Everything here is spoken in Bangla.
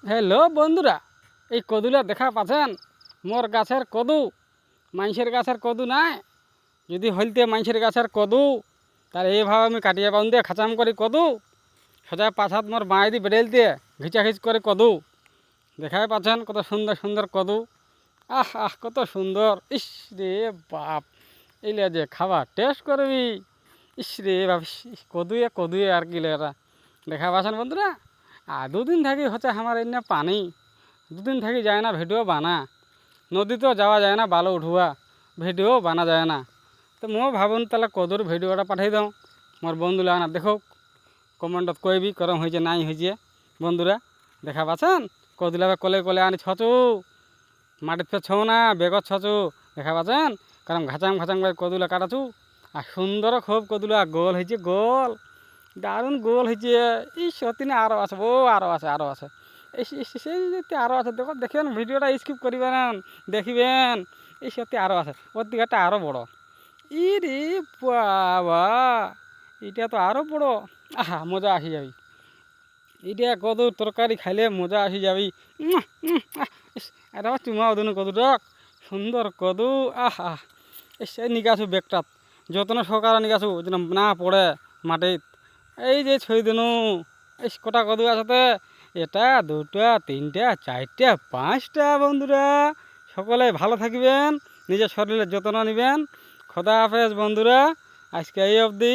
হ্যালো বন্ধুরা, এই কদুলা দেখা পাচ্ছেন? মোর গাছের কদু, মানুষের গাছের কদু নাই। যদি হইতে মানুষের গাছের কদু, তার এইভাবে আমি কাটিয়ে পাউন দিয়ে খাঁচাম করি কদু, সোজা পাছাত মোর বাঁয়ে দিয়ে বেড়েল দিয়ে ঘিচাঘিচ করে কদু। দেখাই পাচ্ছেন কত সুন্দর সুন্দর কদু। আহ আহ কত সুন্দর! ইস রে বাপ, এইলে যে খাবার টেস্ট করবি। ইস রে বাপ, কদুয়ে আর কি লেরা। দেখা পাচ্ছেন বন্ধুরা? আর দুদিন থাকি হচ্ছে আমার এনে পানি, দুদিন থাকি যায় না ভিডিও বানা, নদীতেও যাওয়া যায় না বালো উঠুয়া, ভিডিও বানা যায় না। তো মই ভাবুন তাহলে কদুর ভিডিওটা পাঠাই দাও মোর বন্ধু লাগা দেখো, কমেন্টত কইবি করম হয়েছে নাই হয়েছে। বন্ধুরা দেখা পাচ্ছেন কদুলাবে কলে কলে আনি ছচু, মাটির ফের ছৌ না বেগত ছচু। দেখা পাচ্ছেন কারণ ঘাচাং ঘাচাং করে কদুলা কাটাছু। আর সুন্দর খুব কদুলা গোল হয়েছে, গোল দারুণ গোল হয়েছে। এই সত্যি না আরও আছে, ও আরও আছে, আরও আছে। এই সেই আরও আছে, দেখো দেখবেন ভিডিওটা স্কিপ করিবেন, দেখিবেন। এই সত্যি আরও আছে, ওর দিকটা আরও বড়। ই রে বাবা, এটা তো আরও বড়। আহা মজা আসি যাবি, এটা কদু তরকারি খাইলে মজা আসি যাবি। এটা আমার চুমাও দিন কদুটক, সুন্দর কদু। আহা এই নিকাছো বেগটাত যত্ন সহকারে নিকাছো যেন না পড়ে মাটিত। এই যে ছই দিনু এই কটা কদু আছতে, এটা দুটা তিনটা চারটা পাঁচটা। বন্ধুরা সকলে ভালো থাকবেন, নিজের শরীরের যত্ন নেবেন। খোদা হাফেজ বন্ধুরা, আজকে এই অবধি।